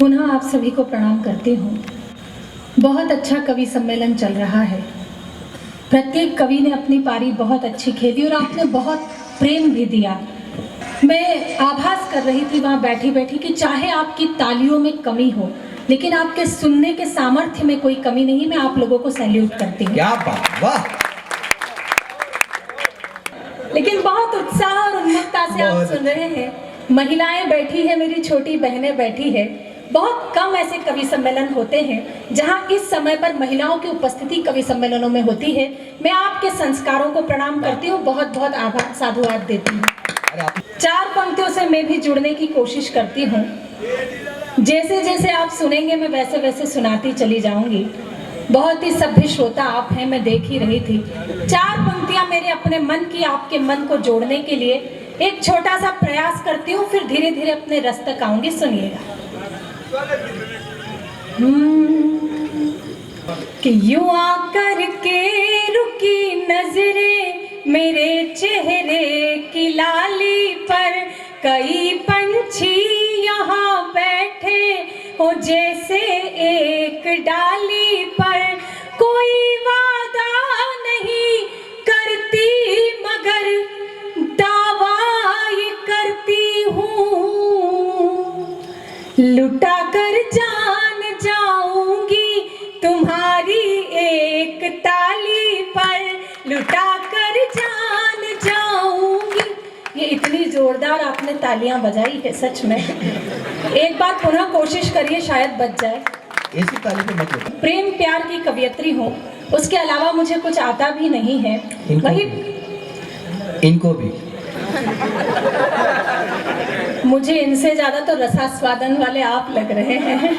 पुनः आप सभी को प्रणाम करती हूँ। बहुत अच्छा कवि सम्मेलन चल रहा है। प्रत्येक कवि ने अपनी पारी बहुत अच्छी खेली और आपने बहुत प्रेम भी दिया। मैं आभास कर रही थी वहाँ बैठी बैठी कि चाहे आपकी तालियों में कमी हो, लेकिन आपके सुनने के सामर्थ्य में कोई कमी नहीं। मैं आप लोगों को सैल्यूट करती हूँ। क्या बात, वाह। लेकिन बहुत उत्साह और उन्मुखता से आप सुन रहे हैं। महिलाएं बैठी है, मेरी छोटी बहनें बैठी है। बहुत कम ऐसे कवि सम्मेलन होते हैं जहां इस समय पर महिलाओं की उपस्थिति कवि सम्मेलनों में होती है। मैं आपके संस्कारों को प्रणाम करती हूँ, बहुत बहुत आभार साधुवाद देती हूँ। 4 पंक्तियों से मैं भी जुड़ने की कोशिश करती हूँ। जैसे जैसे आप सुनेंगे मैं वैसे वैसे सुनाती चली जाऊंगी। बहुत ही सभ्य श्रोता आप हैं, मैं देख ही रही थी। 4 पंक्तियां मेरे अपने मन की आपके मन को जोड़ने के लिए एक छोटा सा प्रयास करती हूँ, फिर धीरे धीरे अपने रस तक आऊंगी। सुनिएगा। कि यूं आकर के रुकी नजरें मेरे चेहरे की लाली पर, कई पंछी यहाँ बैठे हो जैसे एक डाली पर। कोई वादा नहीं करती मगर दावा ये करती हूँ, लुटा कर जान जाऊंगी तुम्हारी एक ताली पर, लुटा कर जान जाऊंगी। ये इतनी जोरदार आपने तालियां बजाई है सच में। एक बार पुनः कोशिश करिए, शायद बच जाए। ऐसी ताली पे मत लो। प्रेम प्यार की कवियत्री हूँ, उसके अलावा मुझे कुछ आता भी नहीं है। वही इनको भी मुझे इनसे ज्यादा तो रसास्वादन वाले आप लग रहे हैं।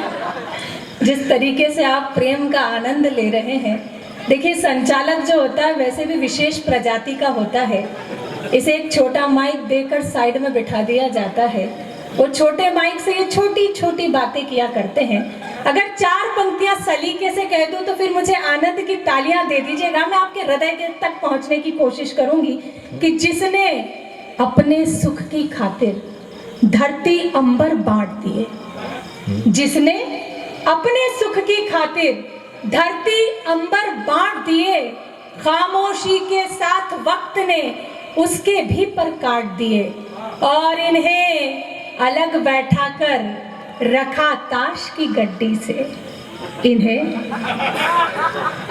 जिस तरीके से आप प्रेम का आनंद ले रहे हैं। देखिए, संचालक जो होता है वैसे भी विशेष प्रजाति का होता है। इसे एक छोटा माइक देकर साइड में बिठा दिया जाता है। वो छोटे माइक से ये छोटी छोटी बातें किया करते हैं। अगर 4 पंक्तियां सलीके से कह दूं तो फिर मुझे आनंद की तालियां दे दीजिएगा। मैं आपके हृदय तक पहुंचने की कोशिश करूंगी कि जिसने अपने सुख की खातिर धरती अंबर बांट दिए, जिसने अपने सुख की खातिर धरती अंबर बांट दिए, खामोशी के साथ वक्त ने उसके भी पर काट दिए, और इन्हें अलग बैठा कर रखा ताश की गड्डी से। इन्हें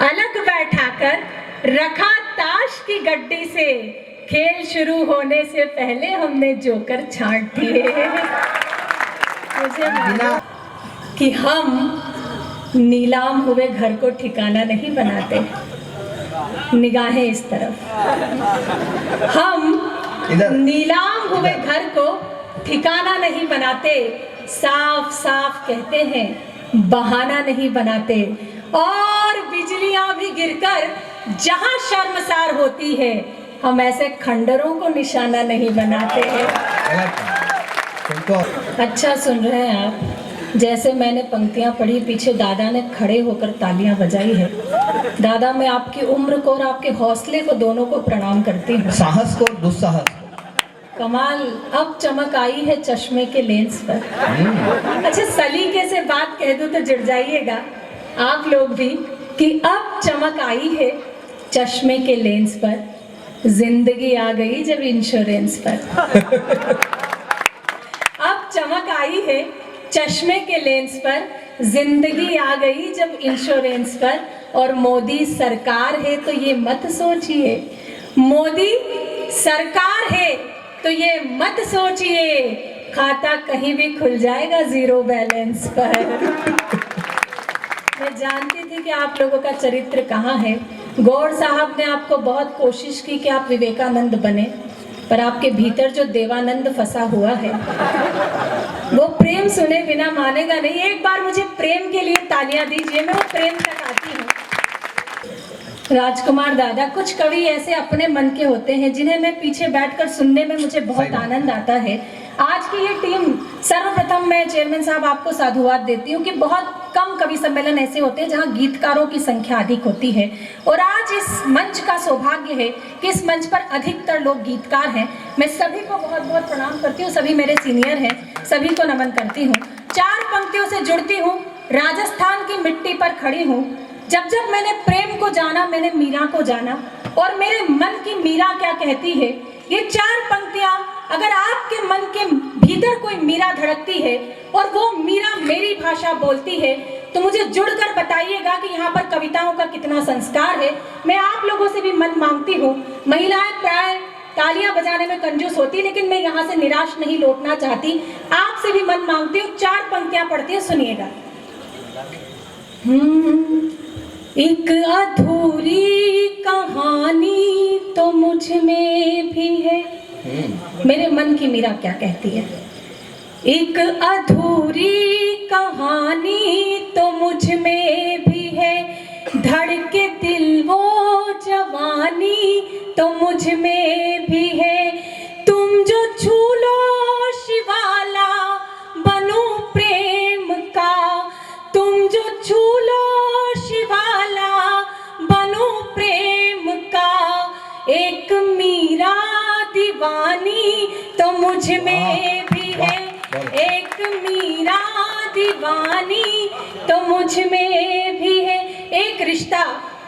अलग बैठा कर रखा ताश की गड्डी से, खेल शुरू होने से पहले हमने जोकर छांट दिए। मुझे मालूम कि हम नीलाम हुए घर को ठिकाना नहीं बनाते। निगाहें इस तरफ। हम नीलाम हुए घर को ठिकाना नहीं बनाते, साफ साफ कहते हैं बहाना नहीं बनाते। और बिजलियां भी गिरकर जहां शर्मसार होती है, हम ऐसे खंडरों को निशाना नहीं बनाते हैं। अच्छा सुन रहे हैं आप? जैसे मैंने पंक्तियां पढ़ी, पीछे दादा ने खड़े होकर तालियां बजाई है। दादा, मैं आपकी उम्र को और आपके हौसले को दोनों को प्रणाम करती हूँ। साहस को, दुस्साहस। कमाल, अब चमक आई है चश्मे के लेंस पर। अच्छा, सलीके से बात कह दूं तो जुड़ जाइएगा आप लोग भी कि अब चमक आई है चश्मे के लेंस पर, जिंदगी आ गई जब इंश्योरेंस पर। अब चमक आई है चश्मे के लेंस पर, जिंदगी आ गई जब इंश्योरेंस पर। और मोदी सरकार है तो ये मत सोचिए, मोदी सरकार है तो ये मत सोचिए, खाता कहीं भी खुल जाएगा जीरो बैलेंस पर। मैं जानती थी कि आप लोगों का चरित्र कहाँ है। गौड़ साहब ने आपको बहुत कोशिश की कि आप विवेकानंद बने, पर आपके भीतर जो देवानंद फंसा हुआ है वो प्रेम सुने बिना मानेगा नहीं। एक बार मुझे प्रेम के लिए तालियां दीजिए, मैं वो प्रेम तक आती हूँ। राजकुमार दादा, कुछ कवि ऐसे अपने मन के होते हैं जिन्हें मैं पीछे बैठकर सुनने में मुझे बहुत आनंद आता है। आज की ये टीम, सर्वप्रथम मैं चेयरमैन साहब आपको साधुवाद देती हूँ कि बहुत कम कवि सम्मेलन ऐसे होते हैं जहाँ गीतकारों की संख्या अधिक होती है, और आज इस मंच का सौभाग्य है कि इस मंच पर अधिकतर लोग गीतकार हैं। मैं सभी को बहुत बहुत प्रणाम करती हूँ, सभी मेरे सीनियर हैं, सभी को नमन करती हूँ। 4 पंक्तियों से जुड़ती हूँ, राजस्थान की मिट्टी पर खड़ी हूँ। जब जब मैंने प्रेम को जाना, मैंने मीरा को जाना, और मेरे मन की मीरा क्या कहती है। ये 4 पंक्तियां अगर आपके मन के भीतर कोई मीरा धड़कती है और वो मीरा मेरी भाषा बोलती है, तो मुझे जुड़कर बताइएगा कि यहाँ पर कविताओं का कितना संस्कार है। मैं आप लोगों से भी मन मांगती हूँ। महिलाएं प्राय तालियां बजाने में कंजूस होती, लेकिन मैं यहाँ से निराश नहीं लौटना चाहती। आपसे भी मन मांगती हूँ। 4 पंक्तियां पढ़ती है, सुनिएगा। एक अधूरी कहानी तो मुझ में भी है। मेरे मन की मीरा क्या कहती है। एक अधूरी कहानी तो मुझ में भी है, धड़के दिल वो जवानी तो मुझ में भी है। तुम जो छू लो शिवाला बनूं प्रेम का, तुम जो छू लो शिवाला बनूं प्रेम का। एक मीरा दीवानी तो मुझ में भी है, एक मीरा दीवानी तो मुझ में भी है। एक रिश्ता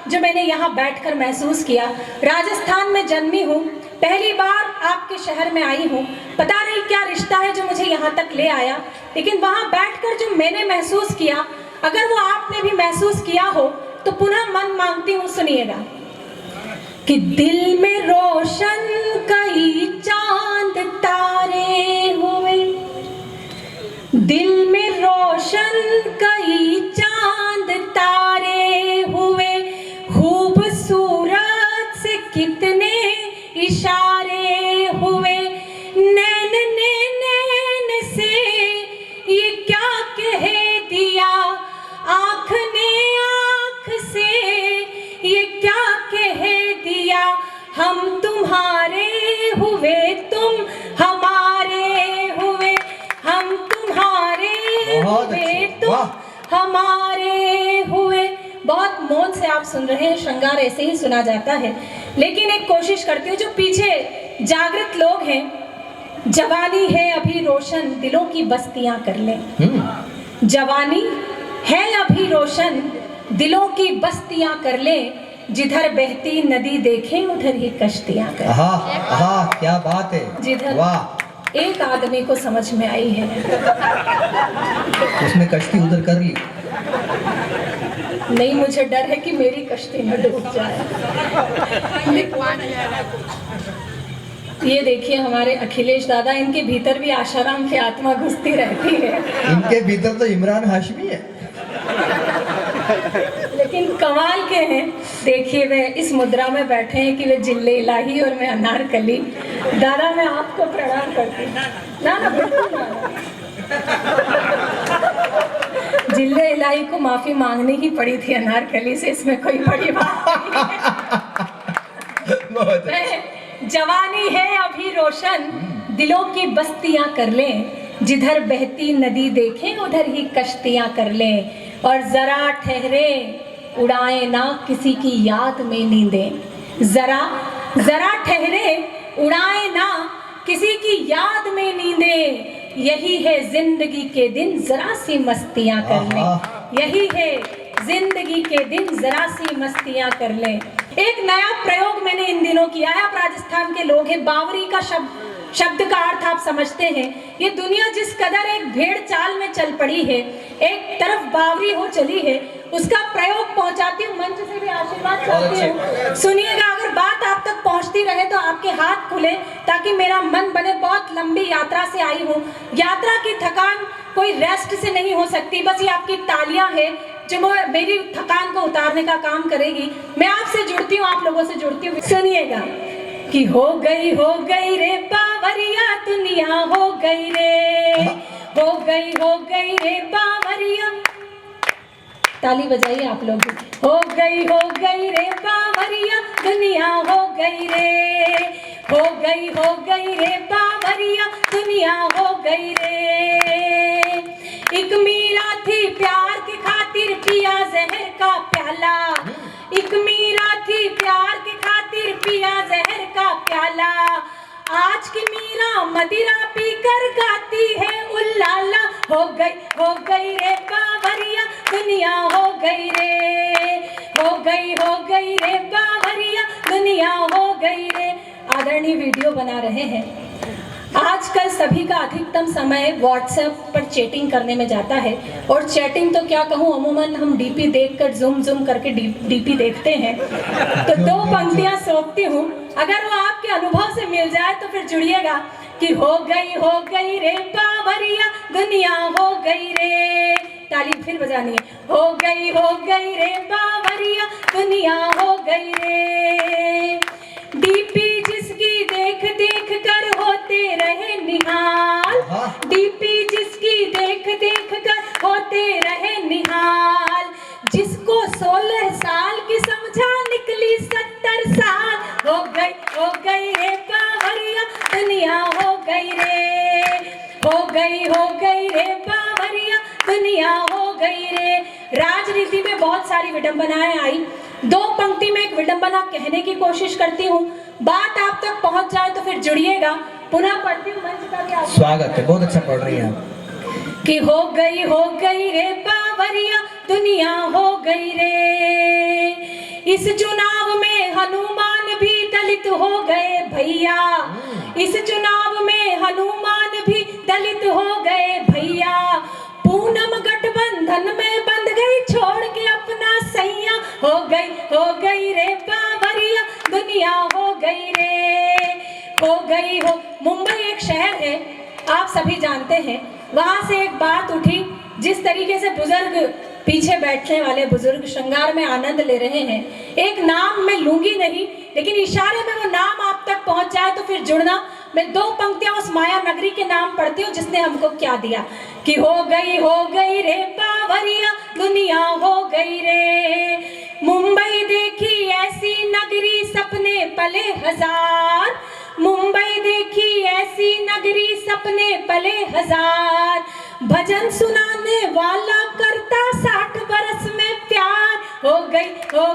जो मैंने यहाँ बैठकर महसूस किया। राजस्थान में जन्मी हूँ, पहली बार आपके शहर में आई हूँ। पता नहीं क्या रिश्ता है जो मुझे यहाँ तक ले आया, लेकिन वहाँ बैठकर जो मैंने महसूस किया, अगर वो आपने भी महसूस किया हो तो पुनः मन मांगती हूँ, सुनिएगा। कि दिल में रोशन कई चांद तारे हुए, दिल में रोशन कई चांद तारे हुए, खूबसूरत से कितने इशारे हुए। नैन ने नैन से ये क्या कह दिया, आँख ने आँख से ये क्या कह दिया। हम तुम्हारे हुए तुम हमारे हुए, हम तुम्हारे हुए तुम हमारे हुए। बहुत मौन से आप सुन रहे हैं, श्रृंगार ऐसे ही सुना जाता है। लेकिन एक कोशिश करती हूँ, जो पीछे जागृत लोग हैं, जवानी है अभी रोशन दिलों की बस्तियां कर ले। जवानी है अभी रोशन दिलों की बस्तियां कर ले, जिधर बहती नदी देखें उधर ही कश्तियां कर। क्या बात है। जिधर वाह, एक आदमी को समझ में आई है, उसने कश्ती उधर कर ली। नहीं, मुझे डर है कि मेरी कश्ती में डूब जाए। ये देखिए हमारे अखिलेश दादा, इनके भीतर भी आशाराम की आत्मा घुसती रहती है। इनके भीतर तो इमरान हाशमी है। लेकिन कमाल के हैं। देखिए वे इस मुद्रा में बैठे हैं कि वे जिल्ले इलाही और मैं अनारकली। दादा मैं आपको प्रणाम करती हूँ। ना बिल्कुल ना। जिल्ले इलाही को माफी मांगनी ही पड़ी थी अनारकली से, इसमें कोई बड़ी बात नहीं। जवानी है अभी रोशन दिलों की बस्तियां कर लें, जिधर बहती नदी देखें उधर ही कश्तियां कर लें। और जरा ठहरे उड़ाए ना किसी की याद में नींदें, जरा ठहरे उड़ाए ना किसी की याद में नींदें। यही है जिंदगी के दिन जरा सी मस्तियां कर लें, यही है जिंदगी के दिन जरा सी मस्तियां कर लें। एक नया प्रयोग मैंने इन दिनों किया है। आप राजस्थान के लोग हैं, बावरी का शब्द का अर्थ आप समझते हैं। ये दुनिया जिस कदर एक भेड़ चाल में चल पड़ी है, एक तरफ बावरी हो चली है, उसका प्रयोग पहुंचाती हूँ, मंच से भी आशीर्वाद चाहती हूँ। सुनिएगा, अगर बात आप तक पहुंचती रहे तो आपके हाथ खुले ताकि मेरा मन बने। बहुत लंबी यात्रा से आई हूँ, यात्रा की थकान कोई रेस्ट से नहीं हो सकती, बस ये आपकी तालियां है जो मेरी थकान को उतारने का काम करेगी। मैं आपसे जुड़ती हूँ, आप लोगों से जुड़ती हूँ। सुनिएगा कि हो गई रे बावरिया दुनिया, हो गई रे बावरिया। ताली बजाइए आप लोग। हो गई रे बावरिया दुनिया, हो गई रे बावरिया दुनिया, हो गई रे। एक मीरा थी प्यार की खातिर पिया जहर का प्याला, एक मीरा थी प्यार की खातिर पिया जहर का प्याला। आज की मीरा मदिरा पीकर गाती है उल्लाला, हो गई रे बावरिया दुनिया हो गई रे, हो गई रे बावरिया दुनिया हो गई रे। आदरणीय वीडियो बना रहे हैं। आजकल सभी का अधिकतम समय व्हाट्सएप पर चैटिंग करने में जाता है, और चैटिंग तो क्या कहूँ, अमूमन हम डीपी देखकर जूम करके डीपी देखते हैं। तो दो पंक्तियां सौंपती हूँ, अगर वो आपके अनुभव से मिल जाए तो फिर जुड़िएगा कि हो गई रे बावरिया दुनिया हो गई रे। ताली फिर बजानी है, हो गई रे बावरिया दुनिया हो गई रे। डीपी जिसकी देख देख कर होते रहे निहाल, डीपी जिसकी देख देख कर होते रहे निहाल, जिसको 16 साल की समझा निकली 70 साल, हो गई रे बावरिया दुनिया हो गई रे, हो गई रे बावरिया दुनिया हो गई रे। राजनीति में बहुत सारी विडंबनाएं आई, दो पंक्ति में एक विडंबना कहने की कोशिश करती हूँ, बात आप तक पहुंच जाए तो फिर जुड़िएगा। पुनः पढ़ती हूँ, मंच का भी स्वागत है, बहुत अच्छा पढ़ रही हैं आप। कि हो गई रे बावरिया दुनिया हो गई रे। इस चुनाव में हनुमान भी दलित हो गए भैया, इस चुनाव में हनुमान भी दलित हो गए भैया। पूनम गठबंधन में बंध गई छोड़ के अपना सैया, हो गई रे बावरिया दुनिया हो गई रे, हो। मुंबई एक शहर है, आप सभी जानते हैं। वहां से एक बात उठी, जिस तरीके से बुजुर्ग पीछे बैठने वाले बुजुर्ग श्रृंगार में आनंद ले रहे हैं, एक नाम मैं लूंगी नहीं, लेकिन इशारे में वो नाम आप तक पहुंच जाए तो फिर जुड़ना। मैं दो पंक्तियां उस माया नगरी के नाम पढ़ती हूँ जिसने हमको क्या दिया, कि हो गई रे बावरिया दुनिया हो गई रे। मुंबई देखी ऐसी नगरी सपने पले हजार, मुंबई देखी ऐसी नगरी सपने पले हजार। भजन सुनाने वाला करता 60 बरस में प्यार, हो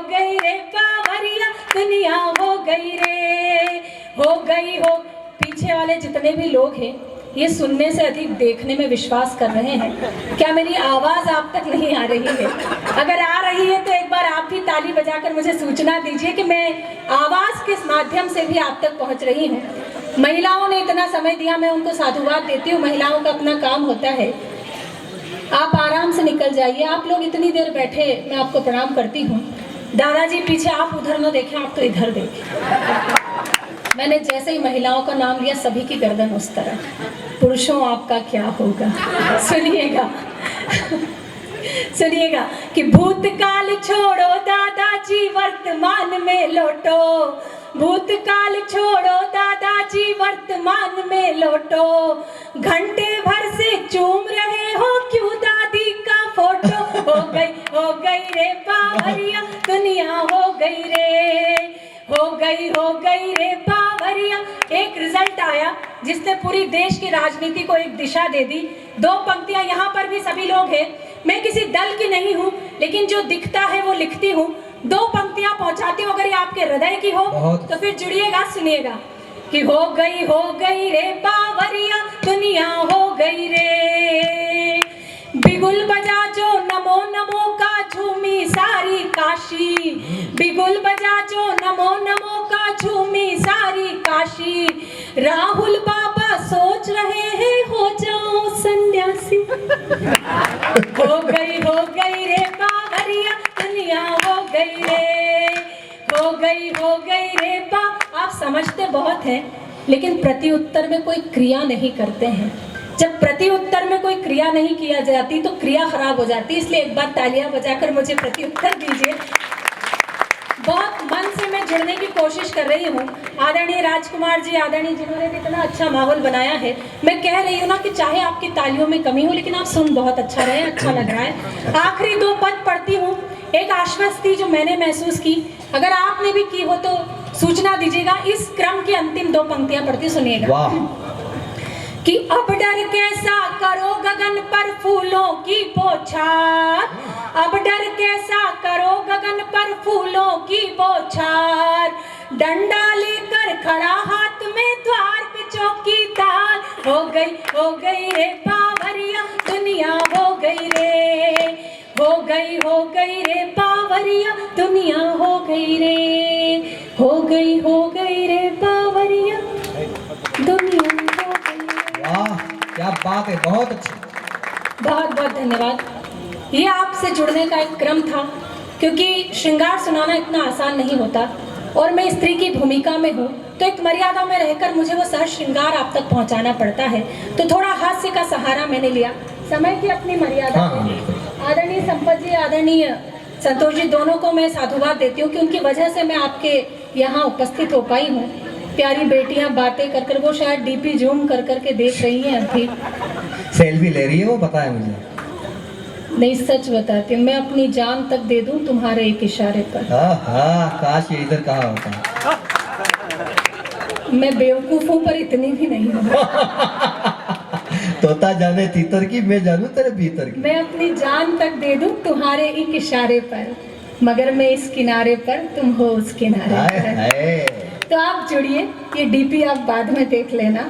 गई रे बावरिया दुनिया हो गई रे, हो। पीछे वाले जितने भी लोग हैं ये सुनने से अधिक देखने में विश्वास कर रहे हैं। क्या मेरी आवाज आप तक नहीं आ रही है? अगर आ रही है तो एक बार आप भी ताली बजाकर मुझे सूचना दीजिए कि मैं आवाज किस माध्यम से भी आप तक पहुंच रही हूं। महिलाओं ने इतना समय दिया, मैं उनको साधुवाद देती हूँ। महिलाओं का अपना काम होता है, आप आराम से निकल जाइए। आप लोग इतनी देर बैठे, मैं आपको प्रणाम करती हूँ। दादाजी पीछे, आप उधर न देखें, आप तो इधर देखें। मैंने जैसे ही महिलाओं का नाम लिया सभी की गर्दन उस तरफ। पुरुषों आपका क्या होगा? सुनिएगा कि भूतकाल छोड़ो दादाजी वर्तमान में लौटो, भूतकाल छोड़ो दादाजी वर्तमान में लौटो। घंटे भर से चूम रहे हो क्यों दादी का फोटो, हो गई रे बावरिया दुनिया हो गई रे, हो गई रे बावरिया। एक रिजल्ट आया जिसने पूरी देश की राजनीति को एक दिशा दे दी। दो पंक्तियां, यहाँ पर भी सभी लोग हैं, मैं किसी दल की नहीं हूँ, लेकिन जो दिखता है वो लिखती हूँ। दो पंक्तियां पहुंचाती हूँ, अगर ये आपके हृदय की हो तो फिर जुड़िएगा, सुनिएगा कि हो गई रे बावरिया दुनिया हो गई रे। बिगुल बजा जो नमो नमो का झूमी सारी काशी, बिगुल बजा जो नमो नमो का झूमी सारी काशी। राहुल बाबा सोच रहे हैं हो जाओ सन्यासी, हो गई रे बावरिया दुनिया हो गई रे, हो गई रे बा। आप समझते बहुत हैं, लेकिन प्रति उत्तर में कोई क्रिया नहीं करते हैं। जब प्रति उत्तर में कोई क्रिया नहीं किया जाती तो क्रिया खराब हो जाती, इसलिए एक बार तालियां बजाकर मुझे प्रति उत्तर दीजिए। बहुत मन से मैं जुड़ने की कोशिश कर रही हूँ। आदरणीय राजकुमार जी, आदरणीय जिन्होंने भी इतना अच्छा माहौल बनाया है, मैं कह रही हूँ ना कि चाहे आपकी तालियों में कमी हो, लेकिन आप सुन बहुत अच्छा रहे, अच्छा लग रहा है। आखिरी दो पद पढ़ती हूँ, एक आश्वस्ति जो मैंने महसूस की, अगर आपने भी की हो तो सूचना दीजिएगा। इस क्रम की अंतिम दो पंक्तियां पढ़ती, सुनिएगा कि अब डर कैसा करो गगन पर फूलों की बौछार, अब डर कैसा करो गगन पर फूलों की बौछार। डंडा लेकर खड़ा हाथ में द्वार हो गई रे पावरिया दुनिया हो गई रे, हो गई रे पावरिया दुनिया हो गई रे, हो गई रे पावरिया दुनिया हो गई। वाह क्या बात है, बहुत अच्छी। बहुत बहुत धन्यवाद। ये आपसे जुड़ने का एक क्रम था, क्योंकि श्रृंगार सुनाना इतना आसान नहीं होता और मैं स्त्री की भूमिका में हूँ, तो एक मर्यादा में रहकर मुझे वो सहज श्रृंगार आप तक पहुँचाना पड़ता है, तो थोड़ा हास्य का सहारा मैंने लिया। समय की अपनी मर्यादा है। आदरणीय संपत जी, आदरणीय संतोष जी, दोनों को मैं साधुवाद देती हूँ कि उनकी वजह से मैं आपके यहाँ उपस्थित हो पाई हूँ। प्यारी बेटियां बातें कर कर, वो शायद डीपी जूम कर कर के देख रही हैं अभी। सेल्फी ले रही है वो, बताया मुझे। नहीं, सच बताती हूँ, मैं अपनी जान तक दे दूं तुम्हारे एक इशारे पर। काश ये इधर कहाँ होता। मैं बेवकूफ हूँ पर इतनी भी नहीं हूँ। तोता जाने तीतर की, मैं जानू तेरे भीतर की। मैं अपनी जान तक दे दूं तुम्हारे एक इशारे पर, मगर मैं इस किनारे पर, तुम हो उस किनारे पर। तो आप जुड़िए, ये डीपी आप बाद में देख लेना।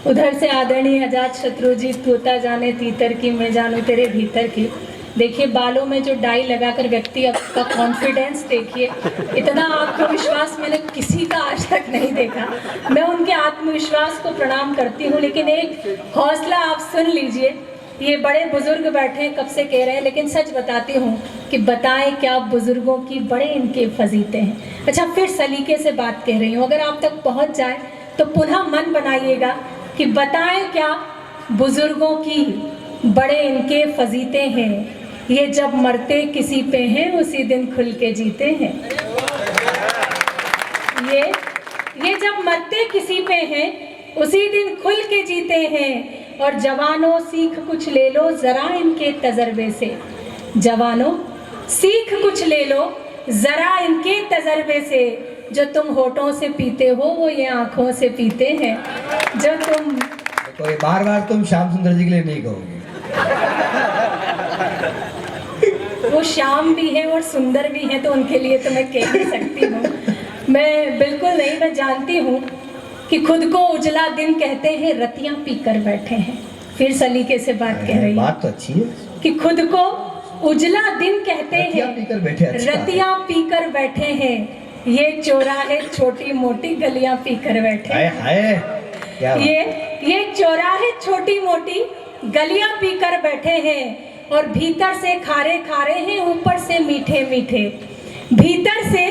उधर से आदरणीय आजाद शत्रु जी, तोता जाने तीतर की, मैं जानू तेरे भीतर की। देखिए बालों में जो डाई लगाकर व्यक्ति का कॉन्फिडेंस देखिए, इतना आत्मविश्वास मैंने किसी का आज तक नहीं देखा। मैं उनके आत्मविश्वास को प्रणाम करती हूँ, लेकिन एक हौसला आप सुन लीजिए। ये बड़े बुजुर्ग बैठे हैं, कब से कह रहे हैं, लेकिन सच बताती हूँ कि बताएं क्या बुजुर्गों की बड़े इनके फजीते हैं। अच्छा, फिर सलीके से बात कह रही हूँ, अगर आप तक पहुँच जाए तो पुनः मन बनाइएगा कि बताएं क्या बुजुर्गों की बड़े इनके फजीते हैं। ये जब मरते किसी पे हैं, उसी दिन खुल के जीते हैं। ये जब मरते किसी पे हैं, उसी दिन खुल के जीते हैं। और जवानों सीख कुछ ले लो जरा इनके तजर्बे से, जवानों सीख कुछ ले लो जरा इनके तजर्बे से। जो तुम होठों से पीते हो वो ये आंखों से पीते हैं। जो तुम तो बार बार तुम श्याम सुंदर जी के लिए नहीं कहोगे। वो श्याम भी है और सुंदर भी है, तो उनके लिए तो मैं कह नहीं सकती हूँ। मैं बिल्कुल नहीं, मैं जानती हूँ कि खुद को उजला दिन कहते हैं, रतियां पीकर बैठे हैं। फिर सलीके से बात कह रही बात तो अच्छी है कि खुद को उजला दिन कहते हैं, रतियां पीकर बैठे हैं। ये चौराहे छोटी मोटी गलियां पीकर बैठे हैं। ये चौराहे छोटी मोटी गलियां पीकर बैठे हैं। और भीतर से खारे खारे हैं, ऊपर से मीठे मीठे। भीतर से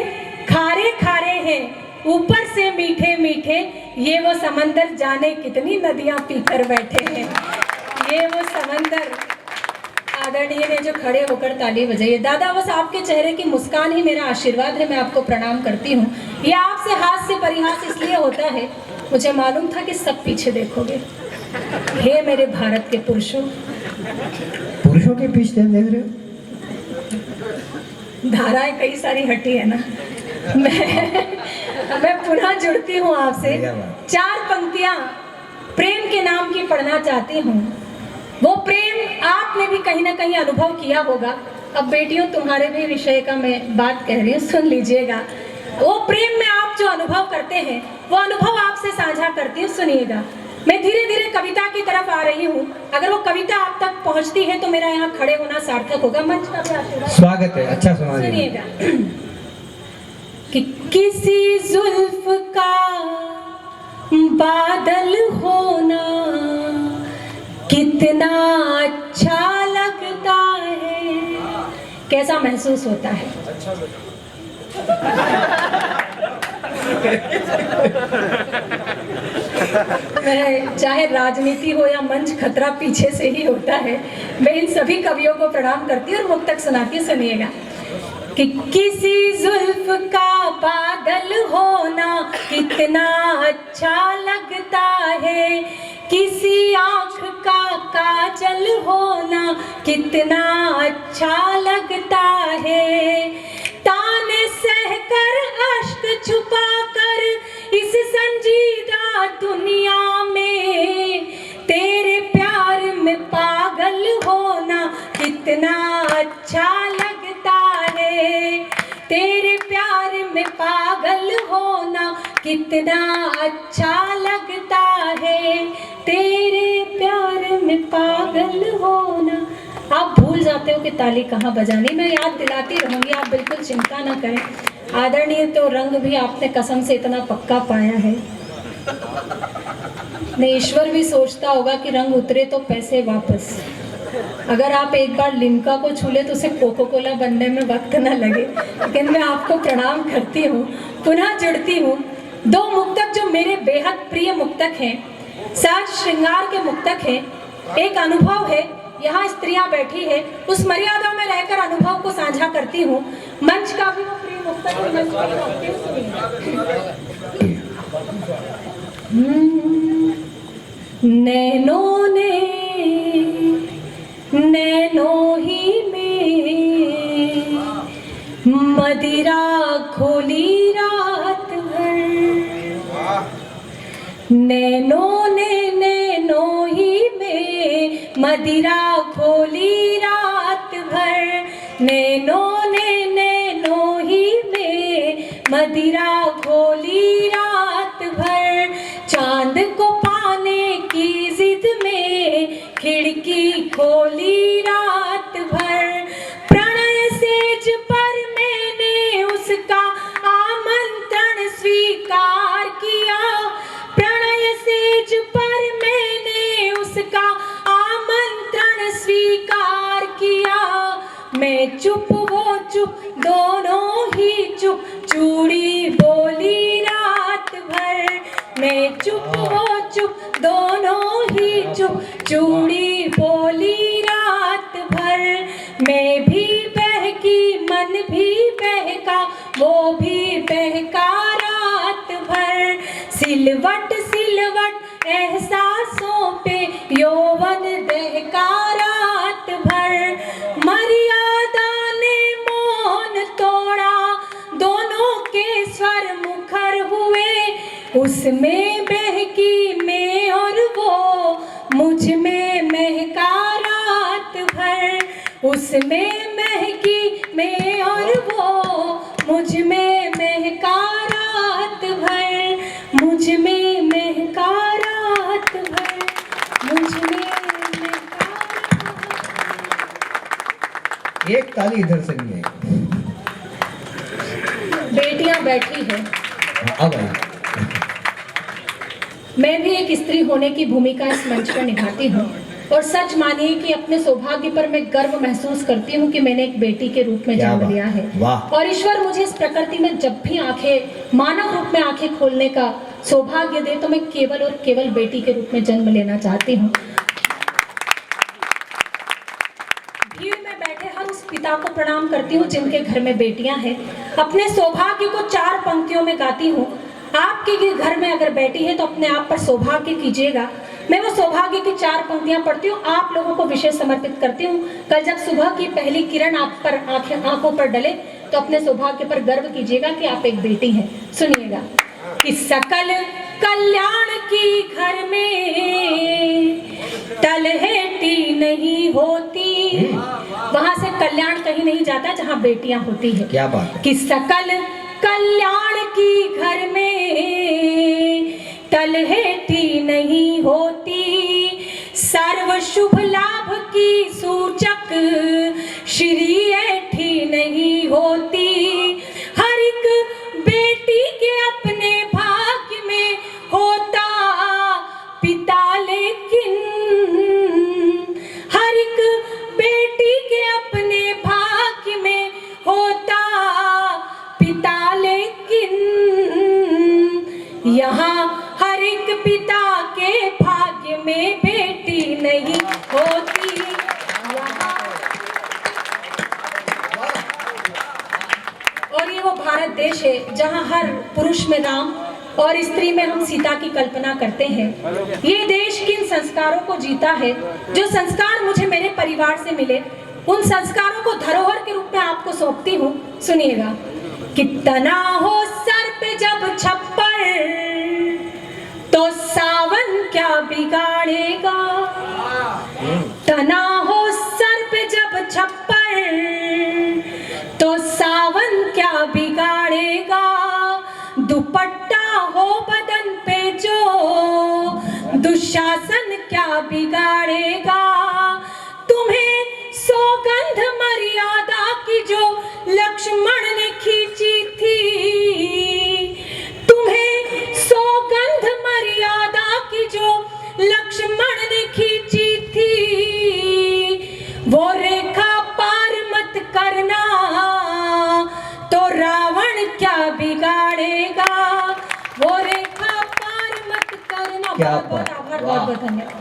खारे खारे हैं, ऊपर से मीठे मीठे। ये वो समंदर जाने कितनी नदियां पीकर बैठे हैं। ये वो समंदर। आदरणीय ने जो खड़े होकर ताली बजाई, दादा बस आपके चेहरे की मुस्कान ही मेरा आशीर्वाद है, मैं आपको प्रणाम करती हूँ। ये आपसे हाथ से परिहास इसलिए होता है, मुझे मालूम था कि सब पीछे देखोगे। हे मेरे भारत के पुरुषों, पुरुषों के पीछे देख रहे हो? धाराएं कई सारी हटी है ना। मैं पुनः जुड़ती हूँ आपसे। 4 पंक्तियां प्रेम के नाम की पढ़ना चाहती हूँ। वो प्रेम आपने भी कहीं ना कहीं अनुभव किया होगा। अब बेटियों, तुम्हारे भी विषय का मैं बात कह रही हूँ, सुन लीजिएगा। वो प्रेम में आप जो अनुभव करते हैं, वो अनुभव आपसे साझा करती हूँ, सुनिएगा। मैं धीरे धीरे कविता की तरफ आ रही हूँ। अगर वो कविता आप तक पहुँचती है तो मेरा यहाँ खड़े होना सार्थक होगा। मंच का भी आशीर्वाद। स्वागत है, अच्छा सुनिएगा कि किसी जुल्फ का बादल होना कितना अच्छा लगता है। कैसा महसूस होता है? चाहे राजनीति हो या मंच, खतरा पीछे से ही होता है। मैं इन सभी कवियों को प्रणाम करती हूँ और मुक्तक सुनाती, सुनिएगा कि किसी जुल्फ का बादल होना कितना अच्छा लगता है, किसी आँख का काजल होना कितना अच्छा लगता है। ताने सहकर अश्क छुपा कर इस संजीदा दुनिया में तेरे प्यार में पागल होना कितना अच्छा लगता है। तेरे प्यार में पागल होना कितना अच्छा लगता है तेरे प्यार में पागल होना। आप भूल जाते हो कि ताली कहाँ बजानी, मैं याद दिलाती रहूंगी, आप बिल्कुल चिंता ना करें। आदरणीय, तो रंग भी आपने कसम से इतना पक्का पाया है, नहीं ईश्वर भी सोचता होगा कि रंग उतरे तो पैसे वापस। अगर आप एक बार लिम्का को छू ले तो उसे कोको कोला बनने में वक्त न लगे। लेकिन मैं आपको प्रणाम करती हूँ, पुनः जुड़ती हूँ। दो मुक्तक जो मेरे बेहद प्रिय मुक्तक हैं, सहज श्रृंगार के मुक्तक हैं। एक अनुभव है, यहाँ स्त्रियां बैठी है, उस मर्यादा में रहकर अनुभव को साझा करती हूँ। मंच का भी वो प्रिय मुक्तक है, मंच नैनों ने नैनों ही में मदिरा खोली रात भर, नैनों ने नैनों ही में मदिरा खोली रात भर, नैनों ने नैनों ही में मदिरा खोली रात भर, चांद को पाने की जिद में खिड़की खोली रात भर, प्रणय सेज पर मैंने उसका आमंत्रण स्वीकार किया, प्रणय सेज पर मैंने उसका आमंत्रण स्वीकार किया, मैं चुप वो चुप दोनों ही चुप, चूड़ी बोली रात भर, मैं चुप वो चुप दोनों ही चुप, चूड़ी बोली रात भर, मैं भी बहकी मन भी बहका वो भी बहका रात भर, सिलवट सिलवट एहसासों पे यौवन दहका रात भर, मर्यादा ने मौन तोड़ा दोनों के स्वर मुखर हुए, उसमें बहकी मैं और वो मुझ में महका रात भर, उसमें महकी मैं और वो मुझ में महका रात भर, मुझ में महका रात भर, मुझ में महका। एक ताली इधर से नहीं है। बेटियां बैठी है, अब आई। मैं भी एक स्त्री होने की भूमिका इस मंच पर निभाती हूँ और सच मानिए कि अपने सौभाग्य पर मैं गर्व महसूस करती हूँ कि मैंने एक बेटी के रूप में जन्म लिया है। और ईश्वर मुझे इस प्रकृति में जब भी आंखें, मानव रूप में आंखें खोलने का सौभाग्य दे तो मैं केवल और केवल बेटी के रूप में जन्म लेना चाहती हूँ। भीड़ में बैठे हर उस पिता को प्रणाम करती हूँ जिनके घर में बेटियां हैं। अपने सौभाग्य को 4 पंक्तियों में गाती हूँ। आपके घर में अगर बेटी है तो अपने आप पर सौभाग्य कीजिएगा। मैं वो सौभाग्य की 4 पंक्तियां पढ़ती हूँ, आप लोगों को विशेष समर्पित करती हूँ। कल जब सुबह की पहली किरण आप पर आंखों पर डले तो अपने सौभाग्य पर गर्व कीजिएगा कि आप एक बेटी हैं। सुनिएगा कि सकल कल्याण की घर में तलहटी नहीं होती, वहां से कल्याण कहीं नहीं जाता जहां बेटियां होती है। क्या बात? कि सकल कल्याण की घर में तलहटी नहीं होती, सर्व शुभ लाभ की सूचक श्री ऐठी नहीं होती, हर एक बेटी के अपने भाग्य में होता पिता, लेकिन हर एक बेटी के अपने भाग्य में होता पिता, लेकिन यहाँ हर एक पिता के भाग्य में बेटी नहीं होती। और ये वो भारत देश है जहाँ हर पुरुष में राम और स्त्री में हम सीता की कल्पना करते हैं। ये देश किन संस्कारों को जीता है, जो संस्कार मुझे मेरे परिवार से मिले, उन संस्कारों को धरोहर के रूप में आपको सौंपती हूँ। सुनिएगा कि तना हो सर पे जब छप्पर तो सावन क्या बिगाड़ेगा, तना हो सर पे जब छप्पर तो सावन क्या बिगाड़ेगा, दुपट्टा दुशासन क्या बिगाड़ेगा तुम्हें सौगंध मर्यादा की जो लक्ष्मण ने खींची थी, तुम्हें सौगंध मर्यादा की जो लक्ष्मण ने खींची थी, वो रेखा पार मत करना तो रावण क्या बिगाड़ेगा, वो रेखा पार मत करना। क्या बहुत बहुत बात, आभार, वाह। बहुत बहुत धन्यवाद।